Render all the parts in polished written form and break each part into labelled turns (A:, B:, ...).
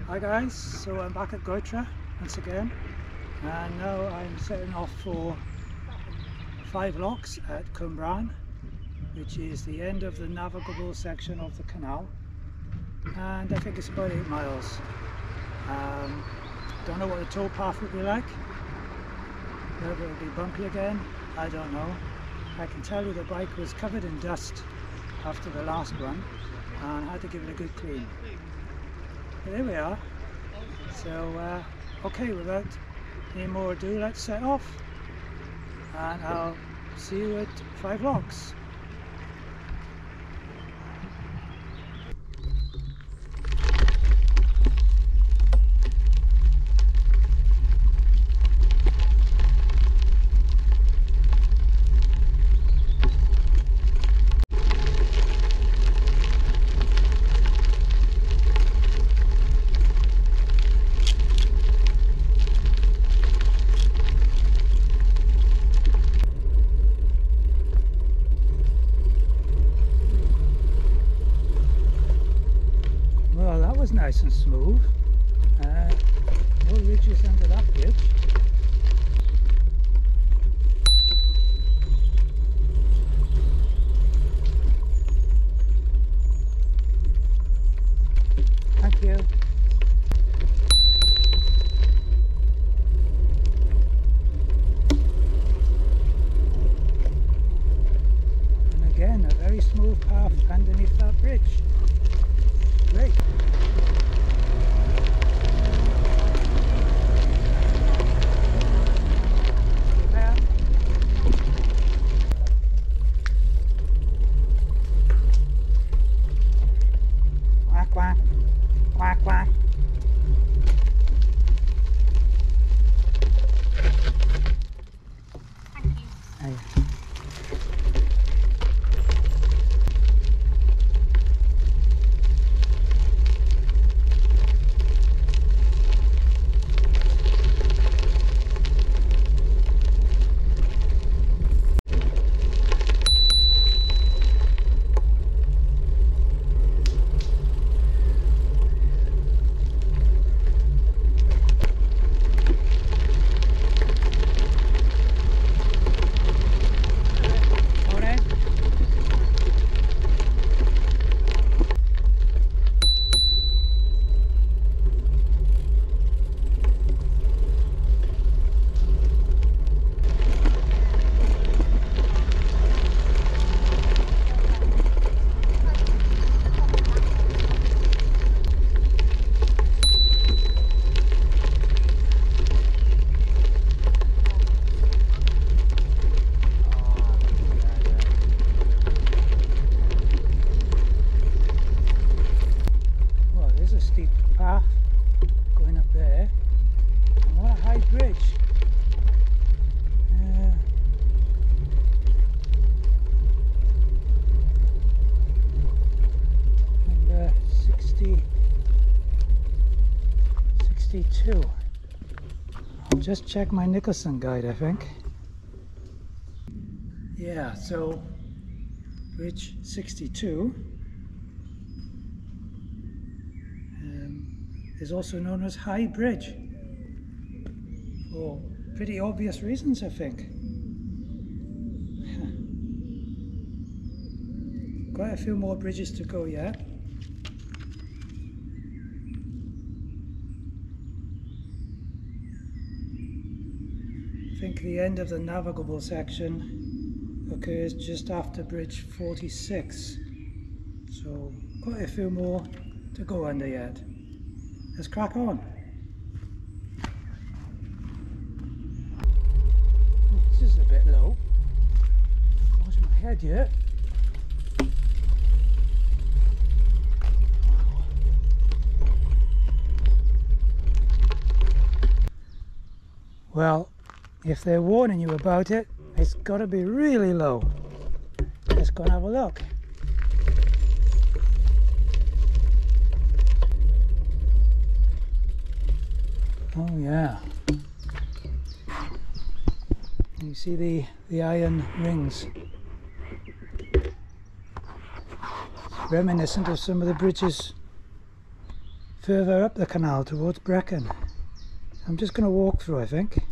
A: Hi guys, so I'm back at Goytre once again, and now I'm setting off for 5 locks at Cwmbran, which is the end of the navigable section of the canal, and I think it's about 8 miles. Don't know what the towpath will be like, whether it'll be bumpy again, I don't know. I can tell you the bike was covered in dust after the last run and I had to give it a good clean. But there we are. So okay, without any more ado, let's set off and I'll see you at 5 locks. Well, that was nice and smooth. No ridges under that bridge. Thank you. And again, a very smooth path underneath that bridge. Great. Quack, quack, quack, quack.
B: Thank you.
A: Hey. Steep path going up there, and what a high bridge. Number 62. I'll just check my Nicholson guide, I think. Yeah, so bridge 62 is also known as High Bridge for pretty obvious reasons, I think. Quite a few more bridges to go yet. I think the end of the navigable section occurs just after bridge 46, so quite a few more to go under yet. Let's crack on. This is a bit low. Watch my head yet. Well, if they're warning you about it, it's got to be really low. Let's go and have a look. Oh yeah, you see the iron rings, reminiscent of some of the bridges further up the canal towards Brecon. I'm just going to walk through, I think.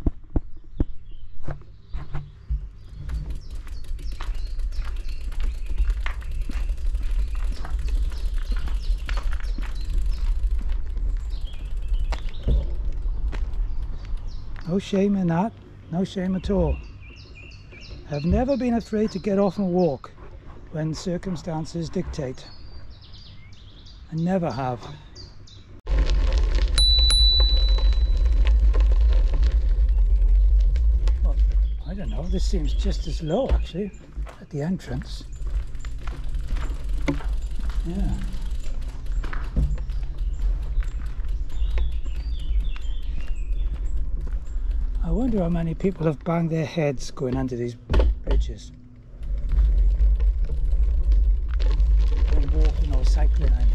A: No shame in that, no shame at all. I've never been afraid to get off and walk when circumstances dictate. I never have. Well, I don't know, this seems just as low actually at the entrance. Yeah. I wonder how many people have banged their heads going under these bridges. When walking or cycling, I mean.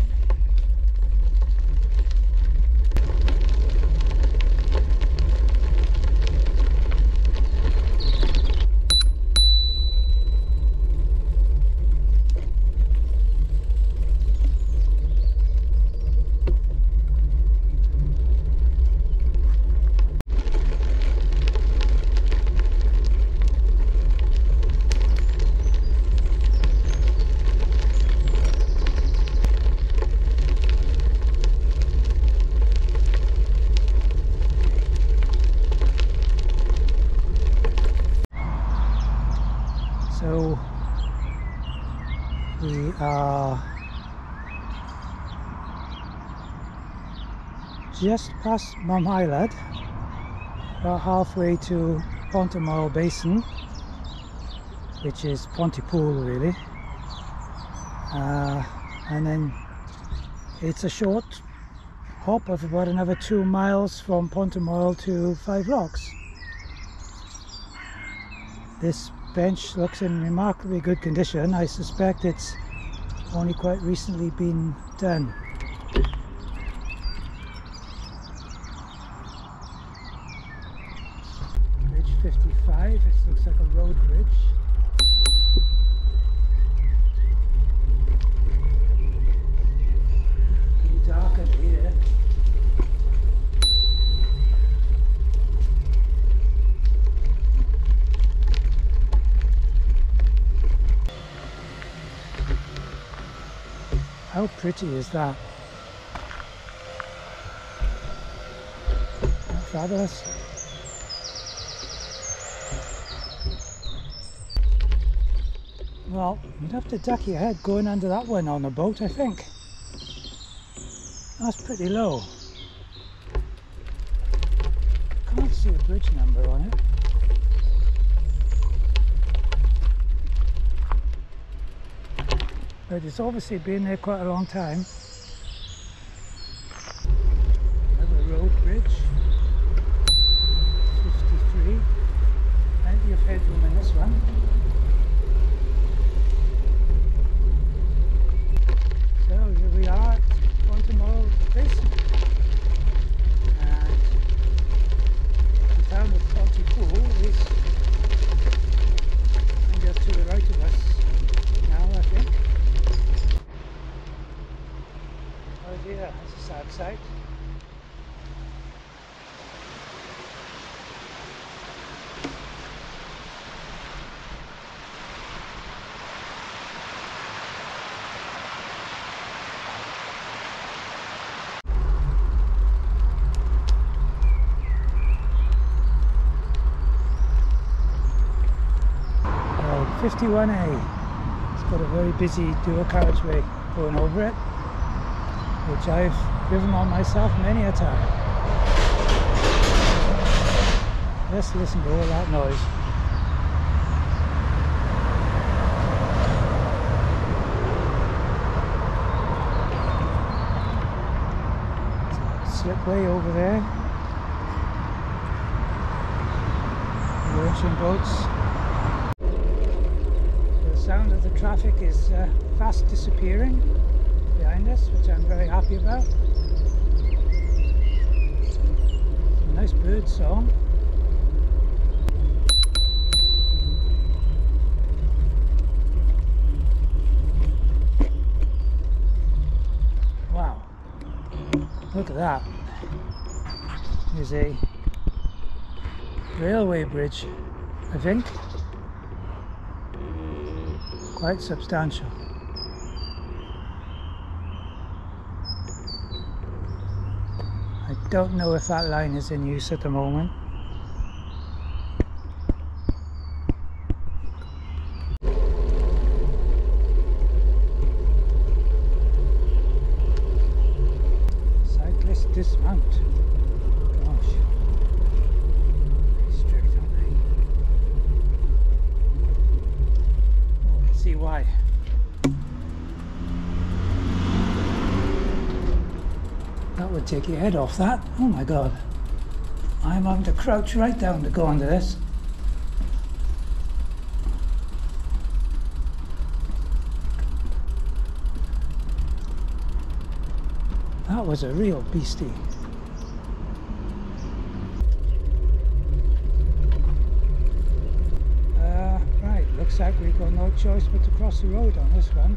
A: So we are just past Monmouthshire, about halfway to Pontymoral Basin, which is Pontypool really, and then it's a short hop of about another 2 miles from Pontymoral to Five Locks. This bench looks in remarkably good condition. I suspect it's only quite recently been done. Bridge 55, it looks like a road bridge. Pretty dark up here. How pretty is that? Fabulous. Well, you'd have to duck your head going under that one on a boat, I think. That's pretty low. Can't see a bridge number on it. But it's obviously been there quite a long time. Another road bridge. 53. Plenty of headroom in this one. So here we are at Pontymoral Basin. And the town of Pontypool is just to the right of us now, I think. Oh dear, that's a sad sight. Well, 51A, it's got a very busy dual carriageway going over it, which I've driven on myself many a time. Let's listen to all that noise. Slipway over there. Launching boats. The sound of the traffic is fast disappearing behind us, which I'm very happy about. A nice bird song. Wow, after that is a railway bridge, I think, quite substantial. I don't know if that line is in use at the moment. Cyclist dismount. Gosh, very strict, aren't they? Oh, let's see why. That would take your head off that. Oh my god. I'm having to crouch right down to go under this. That was a real beastie. Right, looks like we've got no choice but to cross the road on this one.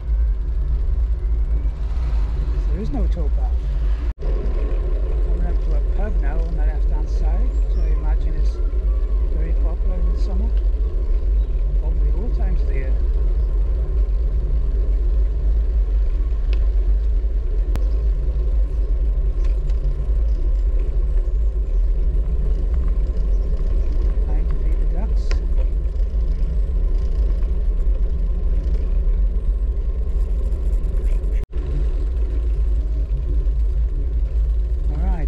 A: There is no towpath. Coming up to a pub now on the left hand side, which I imagine is very popular in the summer. Probably all times of the year.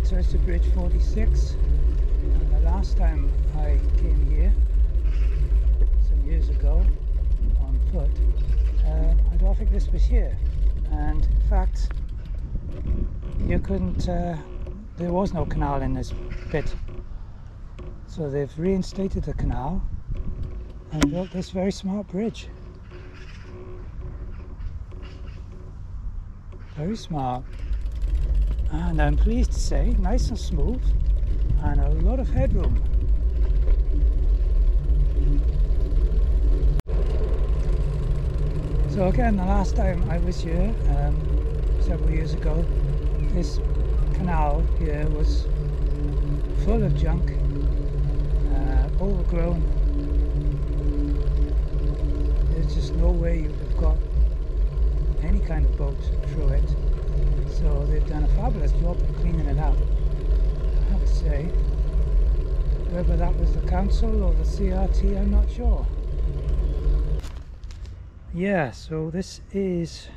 A: So it's to Bridge 46, and the last time I came here, some years ago, on foot, I don't think this was here, and in fact you couldn't, there was no canal in this bit, so they've reinstated the canal and built this very smart bridge. Very smart. And I'm pleased to say, nice and smooth, and a lot of headroom. So again, the last time I was here, several years ago, this canal here was full of junk, overgrown. There's just no way you would have got any kind of boat through it. So they've done a fabulous job of cleaning it up, I have to say. Whether that was the council or the CRT, I'm not sure. Yeah, so this is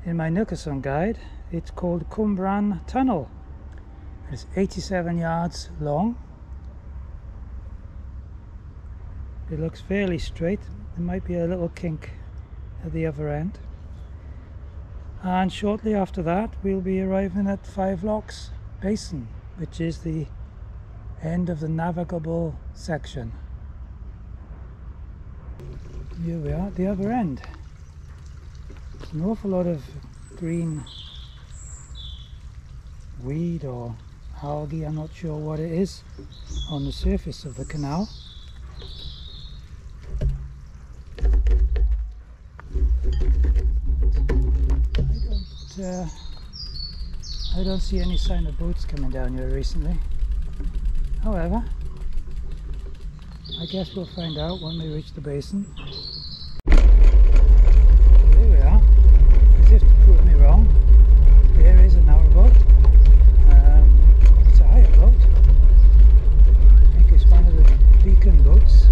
A: in my Nicholson guide. It's called Cwmbran Tunnel. It's 87 yards long. It looks fairly straight. There might be a little kink at the other end. And shortly after that we'll be arriving at Five Locks Basin, which is the end of the navigable section. Here we are at the other end. There's an awful lot of green weed or algae, I'm not sure what it is, on the surface of the canal. I don't see any sign of boats coming down here recently. However, I guess we'll find out when we reach the basin. There we are. As if to prove me wrong, there is a narrowboat. It's a hire boat. I think it's one of the beacon boats,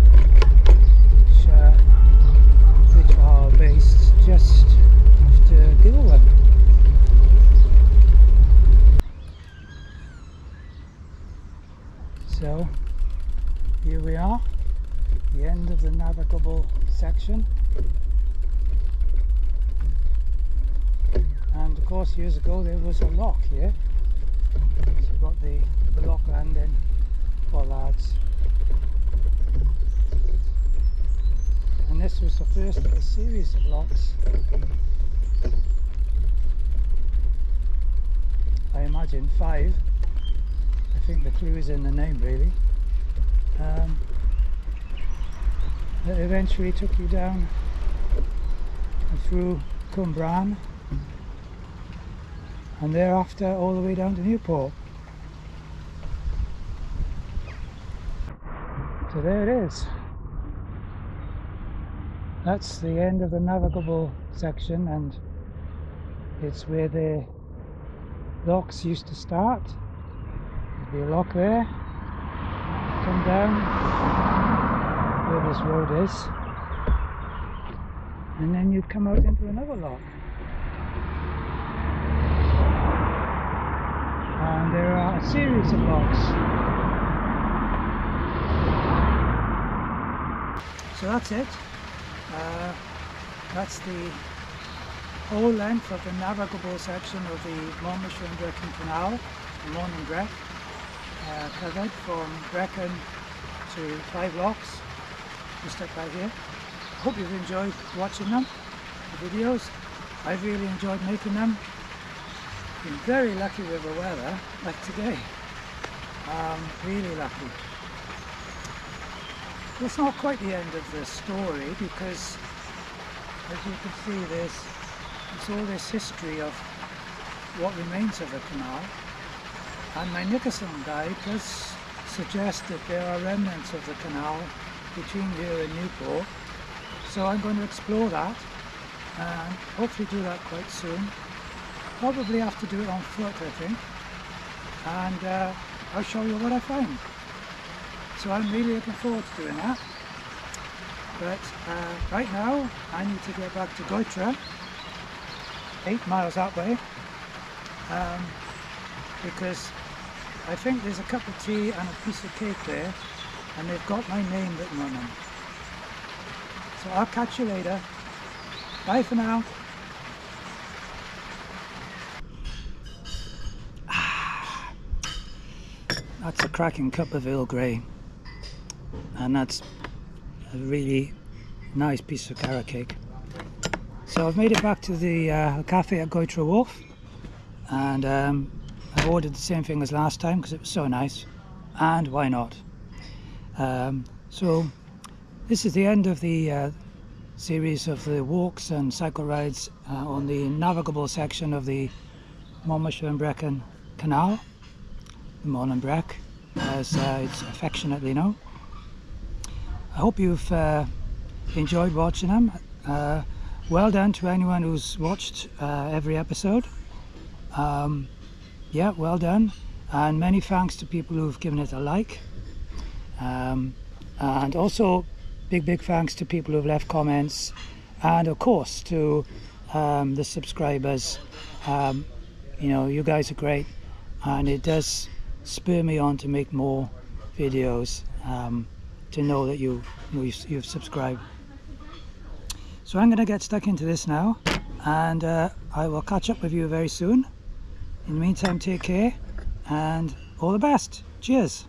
A: which are based just after Gilwan. So here we are, the end of the navigable section, and of course years ago there was a lock here, so we've got the lock landing for lads, and this was the first of a series of locks. I imagine 5. I think the clue is in the name really. That eventually took you down and through Cwmbran and thereafter all the way down to Newport. So there it is. That's the end of the navigable section, and it's where the locks used to start. There'd be a lock there, come down where this road is, and then you'd come out into another lock. And there are a series of locks. So that's it. That's the whole length of the navigable section of the Monmouthshire and Brecon Canal, the Mon and Brec, covered from Brecon to 5 locks, just up by here. I hope you've enjoyed watching them, the videos. I've really enjoyed making them. Been very lucky with the weather, like today. Really lucky. It's not quite the end of the story, because as you can see there's all this history of what remains of the canal, and my Nicholson guide does suggest that there are remnants of the canal between here and Newport, so I'm going to explore that and hopefully do that quite soon. Probably have to do it on foot, I think, and I'll show you what I find. So I'm really looking forward to doing that. But right now I need to get back to Goytre, 8 miles that way, because I think there's a cup of tea and a piece of cake there, and they've got my name written on them. So I'll catch you later. Bye for now. That's a cracking cup of Earl Grey, and that's a really nice piece of carrot cake. So I've made it back to the cafe at Goytre Wharf, and I've ordered the same thing as last time because it was so nice, and why not? So this is the end of the series of the walks and cycle rides on the navigable section of the Monmouthshire and Brecon Canal, the Mon and Brec, as it's affectionately known. I hope you've enjoyed watching them. Well done to anyone who's watched every episode. Yeah, well done, and many thanks to people who've given it a like, and also big thanks to people who've left comments, and of course to the subscribers. You know, you guys are great, and it does spur me on to make more videos, to know that you've subscribed. So I'm going to get stuck into this now, and I will catch up with you very soon. In the meantime, take care and all the best. Cheers.